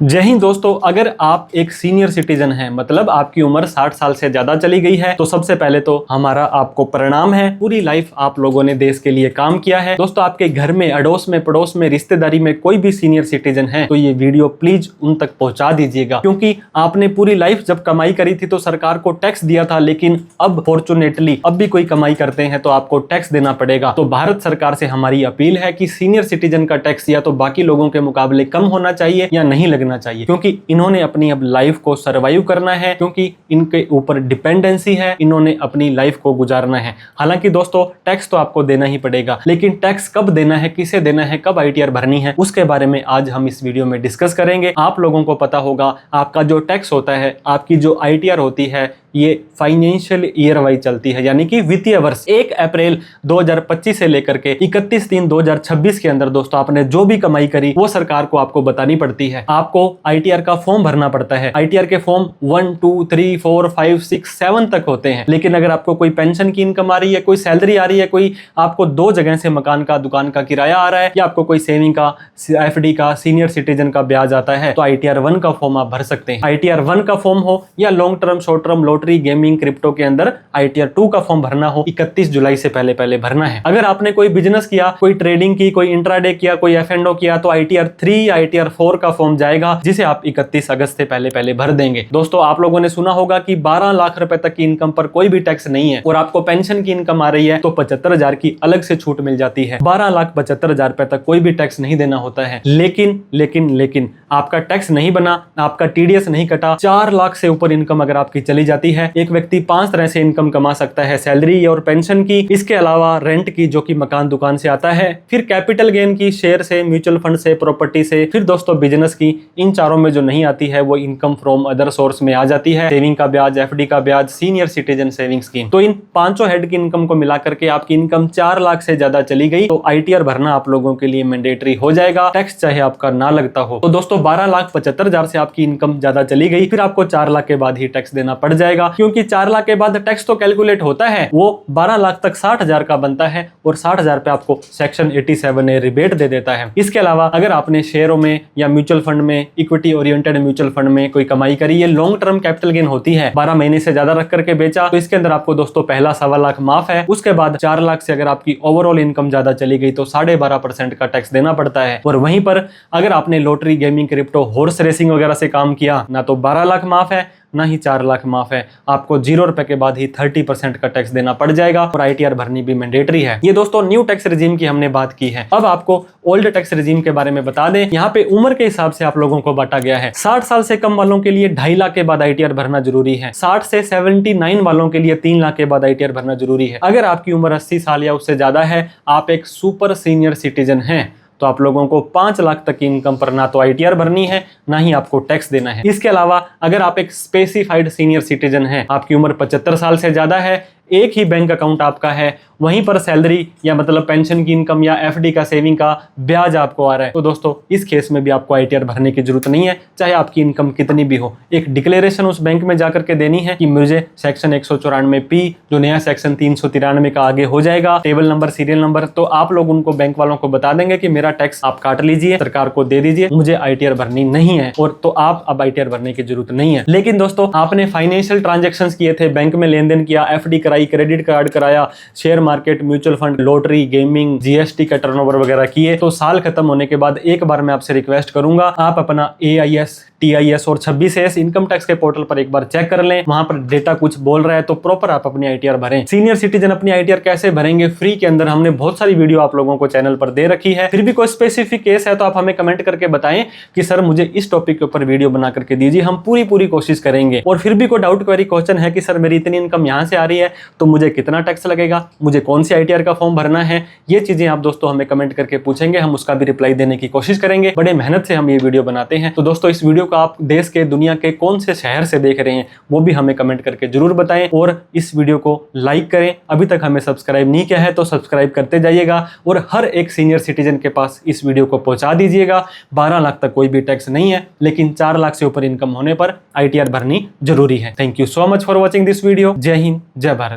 जय हिंद दोस्तों, अगर आप एक सीनियर सिटीजन हैं, मतलब आपकी उम्र 60 साल से ज्यादा चली गई है, तो सबसे पहले तो हमारा आपको प्रणाम है। पूरी लाइफ आप लोगों ने देश के लिए काम किया है। दोस्तों, आपके घर में, अड़ोस में, पड़ोस में, रिश्तेदारी में कोई भी सीनियर सिटीजन है तो ये वीडियो प्लीज उन तक पहुंचा दीजिएगा, क्योंकि आपने पूरी लाइफ जब कमाई करी थी तो सरकार को टैक्स दिया था, लेकिन अब फॉर्चुनेटली अब भी कोई कमाई करते हैं तो आपको टैक्स देना पड़ेगा। तो भारत सरकार से हमारी अपील है कि सीनियर सिटीजन का टैक्स या तो बाकी लोगों के मुकाबले कम होना चाहिए या नहीं लगना चाहिए, क्योंकि इन्होंने अपनी अब लाइफ को सरवाइव करना है, क्योंकि इनके ऊपर डिपेंडेंसी है, इन्होंने अपनी लाइफ को गुजारना है। हालांकि दोस्तों, टैक्स तो आपको देना ही पड़ेगा, लेकिन टैक्स कब देना है, किसे देना है, कब आईटीआर भरनी है, उसके बारे में आज हम इस वीडियो में डिस्कस करेंगे। आप लोगों को पता होगा, आपका जो टैक्स होता है, आपकी जो आईटीआर होती है, ये फाइनेंशियल ईयर वाइज चलती है, यानी कि वित्तीय वर्ष 1 अप्रैल 2025 से लेकर के 31/3/2026 के अंदर दोस्तों आपने जो भी कमाई करी वो सरकार को आपको बतानी पड़ती है। आपको आईटीआर का फॉर्म भरना पड़ता है। आईटीआर के फॉर्म 1, 2, 3, 4, 5, 6, 7 तक होते हैं। लेकिन अगर आपको कोई पेंशन की इनकम आ रही है, कोई सैलरी आ रही है, कोई आपको 2 जगह से मकान का, दुकान का किराया आ रहा है, या आपको कोई सेविंग का, एफडी का, सीनियर सिटीजन का ब्याज आता है, तो आईटीआर 1 का फॉर्म आप भर सकते हैं। आईटीआर 1 का फॉर्म हो या long term, short term, lottery, gaming, crypto के अंदर आईटीआर 2 का फॉर्म भरना हो, 31 जुलाई से पहले भरना है। अगर आपने कोई बिजनेस किया, कोई ट्रेडिंग की, कोई इंट्राडे किया, कोई एफएनडो किया, तो आईटीआर 3, आईटीआर 4 का फॉर्म जाएगा, जिसे आप 31 अगस्त से पहले भर देंगे। दोस्तों, आप लोगों ने सुना होगा कि 12 लाख रुपए तक की इनकम पर कोई भी टैक्स नहीं है, और आपको पेंशन की इनकम आ रही है तो 75,000 की अलग से छूट मिल जाती है। 12,75,000 रुपए तक कोई भी टैक्स नहीं देना होता है। लेकिन आपका टैक्स नहीं बना, आपका टीडीएस नहीं कटा, 4 लाख से ऊपर इनकम अगर आपकी चली जाती है, एक व्यक्ति 5 तरह से इनकम कमा सकता है, सैलरी और पेंशन की, इसके अलावा रेंट की जो कि मकान दुकान से आता है, फिर कैपिटल गेन की, शेयर से, म्यूचुअल फंड से, प्रॉपर्टी से, फिर दोस्तों बिजनेस की। इन चारों में जो नहीं आती है वो इनकम फ्रॉम अदर सोर्स में आ जाती है, सेविंग का ब्याज, एफडी का ब्याज, सीनियर सिटीजन सेविंग स्कीम। तो इन पांचों हेड की इनकम को मिलाकर के आपकी इनकम 4 लाख से ज्यादा चली गई तो आईटीआर भरना आप लोगों के लिए मैंडेटरी हो जाएगा, टैक्स चाहे आपका ना लगता हो। तो दोस्तों, 12,75,000 से आपकी इनकम ज्यादा चली गई, फिर आपको 4 लाख के बाद ही टैक्स देना पड़ जाएगा, क्योंकि 4 लाख के बाद टैक्स तो कैलकुलेट होता है, वो 12 लाख तक 60,000 का बनता है, और 60,000 पे आपको सेक्शन 87A रिबेट दे देता है। इसके अलावा अगर आपने शेयरों में या म्यूचुअल फंड में, इक्विटी ओरिएंटेड म्यूचुअल फंड में कोई कमाई करी, ये लॉन्ग टर्म कैपिटल गेन होती है, 12 महीने से ज्यादा रख करके बेचा, तो इसके अंदर आपको दोस्तों पहला 1.25 लाख माफ है। उसके बाद 4 लाख से अगर आपकी ओवरऑल इनकम ज्यादा चली गई तो 12.5% का टैक्स देना पड़ता है। और वहीं पर अगर आपने lottery, gaming, crypto, horse racing वगैरह से काम किया, ना तो 12 लाख माफ है, ना ही 4 लाख माफ है, आपको 0 रुपए के बाद ही 30% का टैक्स देना पड़ जाएगा, और आईटीआर भरनी भी मैंडेटरी है। ये दोस्तों न्यू टैक्स रिजीम की हमने बात की है। अब आपको ओल्ड टैक्स रिजीम के बारे में बता दें। यहाँ पे उम्र के हिसाब से आप लोगों को बांटा गया है। 60 साल से कम वालों के लिए 2.5 लाख के बाद आईटीआर भरना जरूरी है। 60 से 79 वालों के लिए 3 लाख के बाद आईटीआर भरना जरूरी है। अगर आपकी उम्र 80 साल या उससे ज्यादा है, आप एक सुपर सीनियर सिटीजन हैं, तो आप लोगों को 5 लाख तक की इनकम पर ना तो आईटीआर भरनी है, ना ही आपको टैक्स देना है। इसके अलावा अगर आप एक स्पेसिफाइड सीनियर सिटीजन हैं, आपकी उम्र 75 साल से ज्यादा है, एक ही बैंक अकाउंट आपका है, वहीं पर सैलरी या मतलब पेंशन की इनकम या एफडी का, सेविंग का ब्याज आपको आ रहा है, तो दोस्तों इस केस में भी आपको आईटीआर भरने की जरूरत नहीं है, चाहे आपकी इनकम कितनी भी हो। एक डिक्लेरेशन उस बैंक में जाकर के देनी है कि मुझे सेक्शन 194P, जो नया सेक्शन 393 का आगे हो जाएगा, टेबल नंबर, सीरियल नंबर, तो आप लोग उनको, बैंक वालों को बता देंगे कि मेरा टैक्स आप काट लीजिए, सरकार को दे दीजिए, मुझे आईटीआर भरनी नहीं है, और तो आप अब आईटीआर भरने की जरूरत नहीं है। लेकिन दोस्तों, आपने फाइनेंशियल ट्रांजेक्शन किए थे, बैंक में लेन देन किया, एफडी कराई, क्रेडिट कार्ड कराया, share market, mutual fund, lottery, gaming, GST का टर्नओवर वगैरह किए, तो साल खत्म होने के बाद एक बार मैं आपसे रिक्वेस्ट करूंगा, आप अपना AIS, TIS और 26S इनकम टैक्स के पोर्टल पर एक बार चेक कर लें। वहां पर डेटा कुछ बोल रहा है तो प्रॉपर आप अपनी आईटीआर भरें। सीनियर सिटीजन अपनी आईटीआर कैसे भरेंगे फ्री के अंदर हमने बहुत सारी वीडियो आप लोगों को चैनल पर दे रखी है। फिर भी कोई स्पेसिफिक केस है तो आप हमें कमेंट करके बताएं कि सर मुझे इस टॉपिक के ऊपर वीडियो बना करके दीजिए, हम पूरी कोशिश करेंगे। और फिर भी कोई डाउट, क्वेरी, क्वेश्चन है कि सर मेरी इतनी इनकम यहाँ से आ रही है तो मुझे कितना टैक्स लगेगा, मुझे कौन सी आईटीआर का फॉर्म भरना है, ये चीजें आप दोस्तों हमें कमेंट करके पूछेंगे, हम उसका भी रिप्लाई देने की कोशिश करेंगे। बड़े मेहनत से हम ये वीडियो बनाते हैं। तो दोस्तों, इस वीडियो को आप देश के, दुनिया के कौन से शहर से देख रहे हैं वो भी हमें कमेंट करके जरूर बताएं, और इस वीडियो को लाइक करें। अभी तक हमें सब्सक्राइब नहीं किया है तो सब्सक्राइब करते जाइएगा, और हर एक सीनियर सिटीजन के पास इस वीडियो को पहुंचा दीजिएगा। 12 लाख तक कोई भी टैक्स नहीं है, लेकिन 4 लाख से ऊपर इनकम होने पर आईटीआर भरनी जरूरी है। Thank you so much for watching this video. जय हिंद, जय भारत।